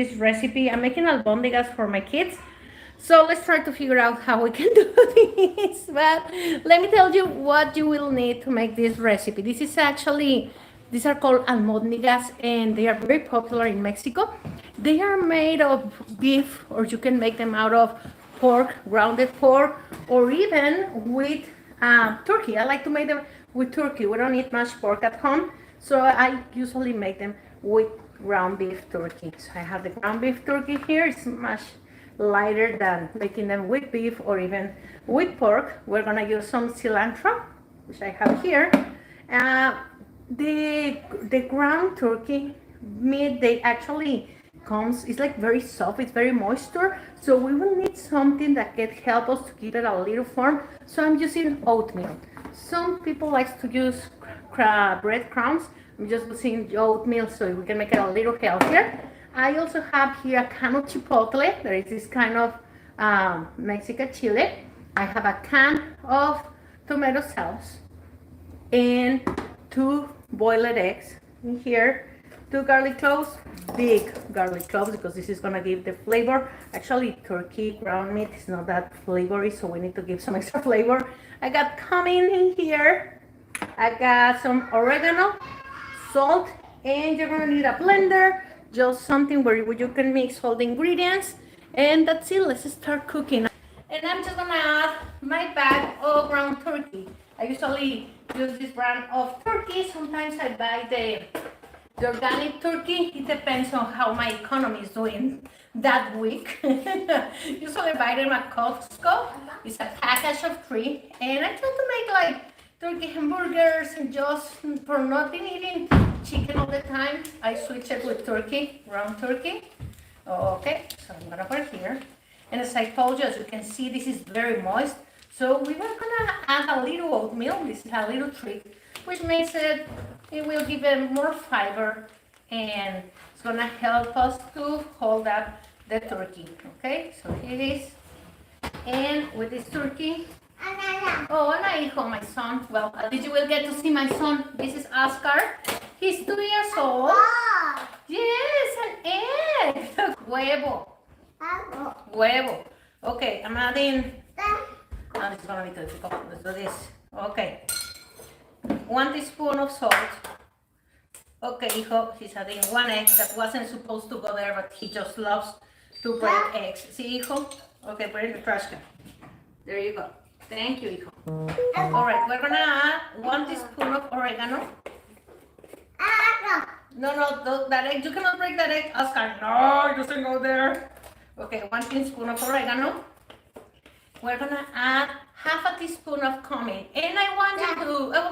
This recipe, I'm making albondigas for my kids. So let's try to figure out how we can do this. But let me tell you what you will need to make this recipe. This is actually, these are called albondigas and they are very popular in Mexico. They are made of beef, or you can make them out of pork, grounded pork, or even with turkey. I like to make them with turkey. We don't eat much pork at home, so I usually make them with ground beef turkey. So I have the ground beef turkey here. It's much lighter than making them with beef or even with pork. We're gonna use some cilantro, which I have here. The ground turkey meat, they actually comes, it's like very soft, it's very moisture, so we will need something that can help us to give it a little form. So I'm using oatmeal. Some people like to use breadcrumbs. I'm just using oatmeal so we can make it a little healthier. I also have here a can of chipotle. There is this kind of Mexican chile. I have a can of tomato sauce and 2 boiled eggs in here, 2 garlic cloves, big garlic cloves, because this is gonna give the flavor. Actually, turkey ground meat is not that flavory, so we need to give some extra flavor. I got cumin in here. I got some oregano, salt, and you're gonna need a blender, just something where you can mix all the ingredients, and that's it. Let's start cooking. And I'm just gonna add my bag of ground turkey. I usually use this brand of turkey. Sometimes I buy the organic turkey. It depends on how my economy is doing that week. Usually buy them at Costco. It's a package of 3, and I try to make like turkey hamburgers, and just for not being eating chicken all the time, I switch it with turkey, ground turkey. Okay, so I'm gonna put it here. And as I told you, as you can see, this is very moist. So we were gonna add a little oatmeal. This is a little trick, which makes it will give it more fiber, and it's gonna help us to hold up the turkey. Okay, so here it is. And with this turkey, oh, Ana hijo, my son. Well, at least you will get to see my son. This is Oscar. He's 2 years old. Yes, an egg. Huevo. Huevo. Okay, I'm adding. Oh, this is gonna be difficult. Let's do this. Okay. 1 teaspoon of salt. Okay, hijo, he's adding 1 egg that wasn't supposed to go there, but he just loves to break eggs. See, hijo? Okay, put it in the trash can. There you go. Thank you, hijo. All right, we're gonna add 1 teaspoon of oregano. No, that egg, you cannot break that egg, Oscar. No, it doesn't go there. Okay, 1 teaspoon of oregano. We're gonna add half a teaspoon of cumin. And I want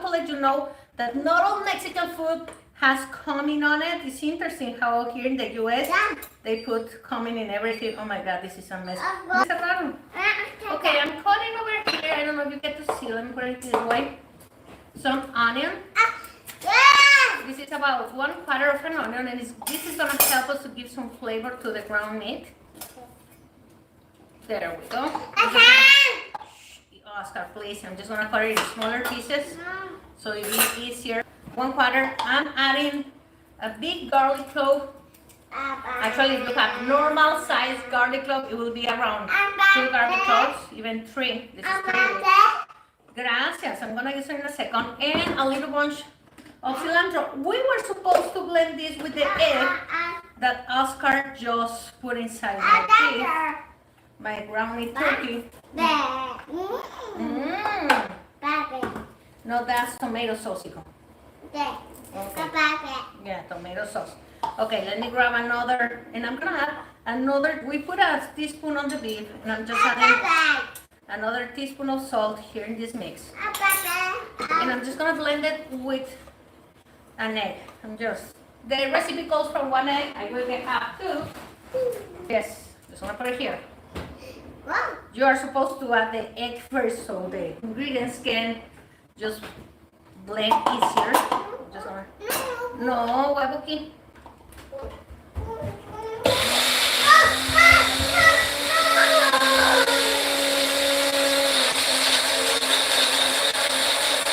to let you know that not all Mexican food has cumin on it. It's interesting how here in the US, they put cumin in everything. Oh my God, this is a mess. Okay, I'm cutting over here. I don't know if you get to see. Let me put it this way. Some onion. This is about 1/4 of an onion, and this is gonna help us to give some flavor to the ground meat. There we go. Oscar, please. I'm just gonna cut it in smaller pieces so it'll be easier. 1/4. I'm adding a big garlic clove. Actually, if you have normal size garlic clove, it will be around 2 garlic cloves, even 3. This is pretty good. Gracias. I'm gonna use it in a second. And a little bunch of cilantro. We were supposed to blend this with the egg that Oscar just put inside my beef. My ground meat turkey. No, that's tomato sauce, hijo. Okay. Yeah, tomato sauce. Okay, let me grab another, and I'm gonna add another. We put a teaspoon on the beef, and I'm just adding another teaspoon of salt here in this mix. And I'm just gonna blend it with an egg. The recipe calls for 1 egg. I will get half 2. Yes, just gonna put it here. You are supposed to add the egg first so the ingredients can just blend easier. Just gonna... No, huevo aquí.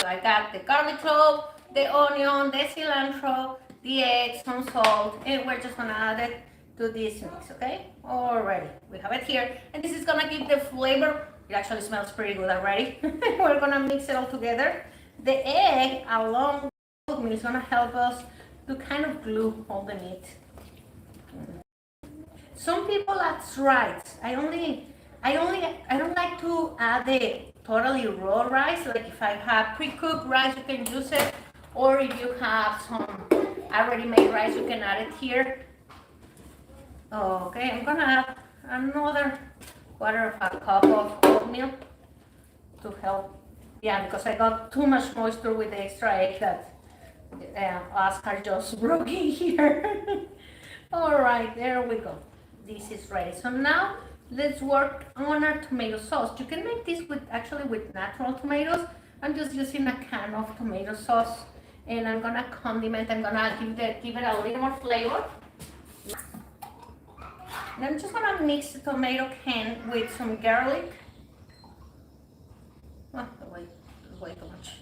So I got the garlic clove, the onion, the cilantro, the eggs, some salt, and we're just gonna add it to this mix, okay? Alrighty, we have it here, and this is gonna give the flavor. It actually smells pretty good already. We're gonna mix it all together. The egg along with oatmeal is gonna help us to kind of glue all the meat. Some people add rice. I don't like to add the totally raw rice. Like if I have pre-cooked rice, you can use it, or if you have some already made rice, you can add it here. Okay, I'm gonna add another quarter of a cup of oatmeal to help. Yeah, because I got too much moisture with the extra egg that Oscar just broke in here. All right, there we go. This is ready. So now let's work on our tomato sauce. You can make this with with natural tomatoes. I'm just using a can of tomato sauce, and I'm gonna condiment. I'm gonna give it a little more flavor. And I'm just gonna mix the tomato can with some garlic. Oh, way too much.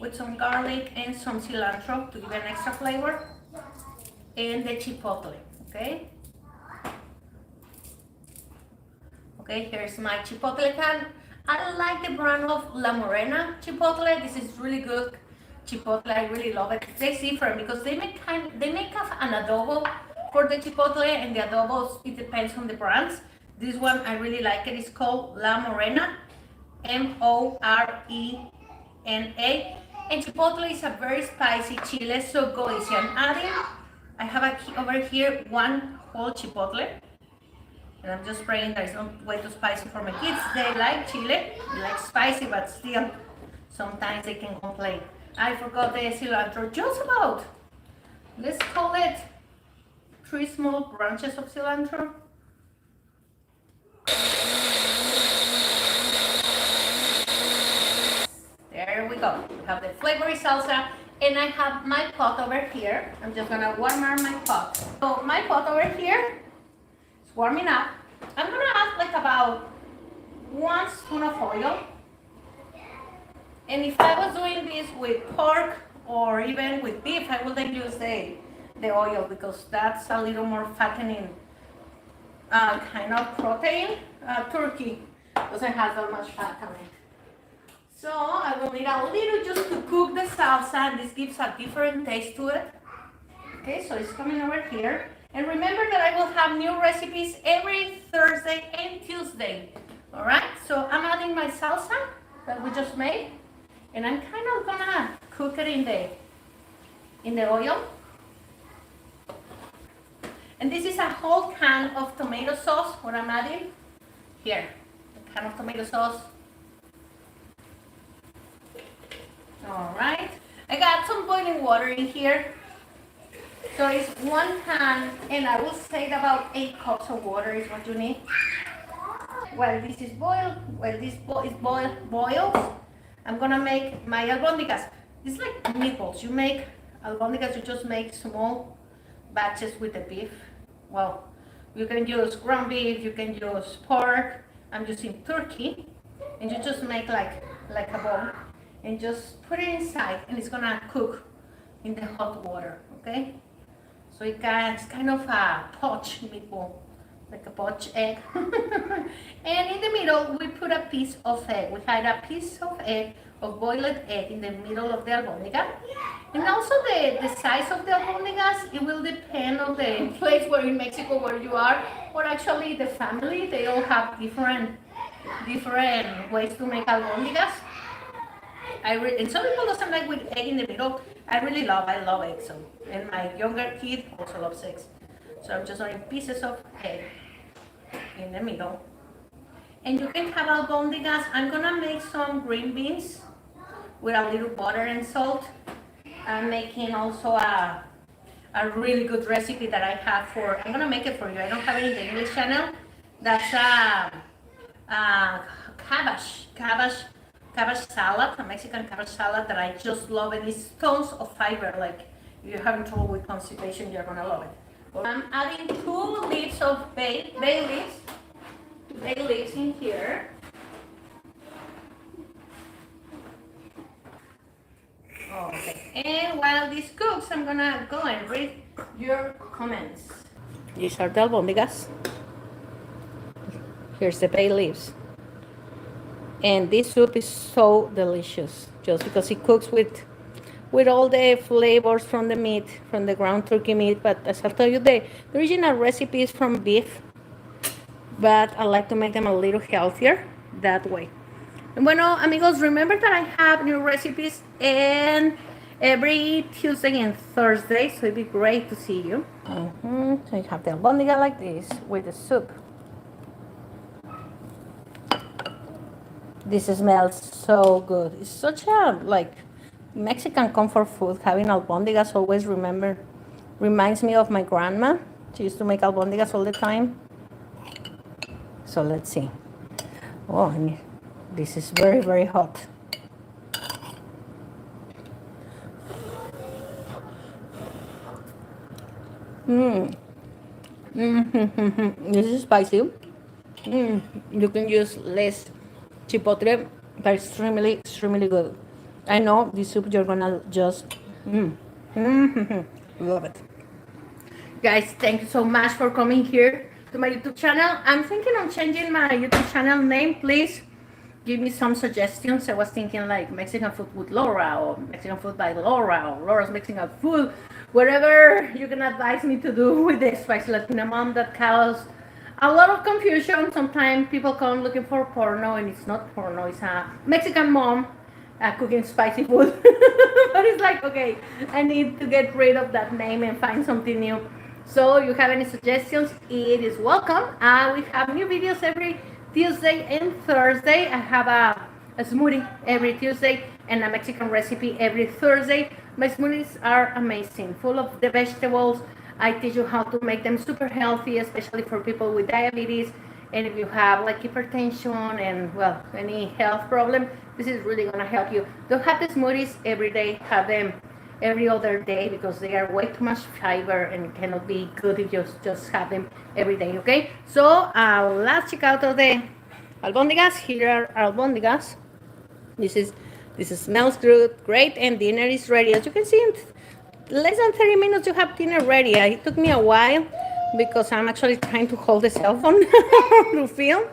With some garlic and some cilantro to give an extra flavor, and the chipotle. Okay. Okay, here's my chipotle can. I like the brand of La Morena chipotle. This is really good chipotle. I really love it. It's different because they make an adobo for the chipotle, and the adobos, it depends on the brands. This one I really like it. It's called La Morena, Morena. And chipotle is a very spicy chile, so go easy. I have over here one whole chipotle. And I'm just praying that it's not way too spicy for my kids. They like chile, they like spicy, but still, sometimes they can complain. I forgot the cilantro, just about. Let's call it 3 small branches of cilantro. There we go. We have the flavory salsa, and I have my pot over here. I'm just gonna warm up my pot. So my pot over here, warming up. I'm gonna add like about 1 spoon of oil. And if I was doing this with pork or even with beef, I wouldn't use the oil because that's a little more fattening kind of protein. Turkey doesn't have that much fat on it. So I will need a little just to cook the salsa. This gives a different taste to it. Okay, so it's coming over here. And remember that I will have new recipes every Thursday and Tuesday. All right, so I'm adding my salsa that we just made, and I'm kind of gonna cook it in the oil. And this is a whole can of tomato sauce, what I'm adding here, a can of tomato sauce. All right, I got some boiling water in here. So it's 1 can, and I will say that about 8 cups of water is what you need. While this is boiled, boils, I'm gonna make my albondigas. It's like meatballs. You make albondigas, you just make small batches with the beef. Well, you can use ground beef, you can use pork. I'm using turkey, and you just make like a bowl, and just put it inside, and it's gonna cook in the hot water, okay? So it's kind of a poached meatball, like a poached egg. And in the middle, we put a piece of egg. We had a piece of egg, of boiled egg in the middle of the albondiga. And also the size of the albondigas, it will depend on the place where in Mexico where you are, or actually the family. They all have different ways to make albondigas. And some people doesn't like with egg in the middle. I love egg. So, and my younger kid also loves eggs. So I'm just doing pieces of egg in the middle. And you can have albondigas. I'm gonna make some green beans with a little butter and salt. I'm making also a really good recipe that I have for. I'm gonna make it for you. I don't have it in the English channel. That's a cabbage salad, a Mexican cabbage salad that I just love, and it's tons of fiber. Like if you're having trouble with constipation, you're gonna love it. I'm adding 2 leaves of bay leaves in here. Okay. And while this cooks, I'm gonna go and read your comments. These are the albondigas. Here's the bay leaves. And this soup is so delicious just because it cooks with all the flavors from the meat, from the ground turkey meat. But as I'll tell you, the original recipe is from beef, but I like to make them a little healthier that way. And bueno, amigos, remember that I have new recipes and every Tuesday and Thursday, so it'd be great to see you. So you have the albondiga like this with the soup. This smells so good. It's such a like Mexican comfort food. Having albondigas always reminds me of my grandma. She used to make albondigas all the time. So let's see. Oh, and this is very, very hot. This is spicy. You can use less chipotle, but extremely, extremely good. I know this soup you're gonna just love it. Guys, thank you so much for coming here to my YouTube channel. I'm thinking of changing my YouTube channel name. Please give me some suggestions. I was thinking like Mexican food with Laura, or Mexican food by Laura, or Laura's Mexican food. Whatever you can advise me to do with the spicy Latina mom that causes a lot of confusion. Sometimes people come looking for porno and it's not porno, it's a Mexican mom cooking spicy food. But it's like, okay, I need to get rid of that name and find something new. So you have any suggestions, it is welcome. We have new videos every Tuesday and Thursday. I have a smoothie every Tuesday and a Mexican recipe every Thursday. My smoothies are amazing, full of the vegetables. I teach you how to make them super healthy, especially for people with diabetes. And if you have like hypertension and well, any health problem, this is really gonna help you. Don't have the smoothies every day, have them every other day because they are way too much fiber and cannot be good if you just have them every day, okay? So let's check out of the albondigas. Here are albondigas. This smells good, great, and dinner is ready. As you can see, in less than 30 minutes you have dinner ready. It took me a while because I'm actually trying to hold the cell phone to film,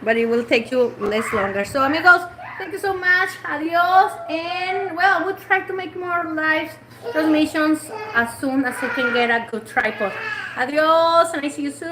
but it will take you less longer. So amigos, thank you so much. Adios. And well, we'll try to make more live transmissions as soon as I can get a good tripod. Adios, and I see you soon.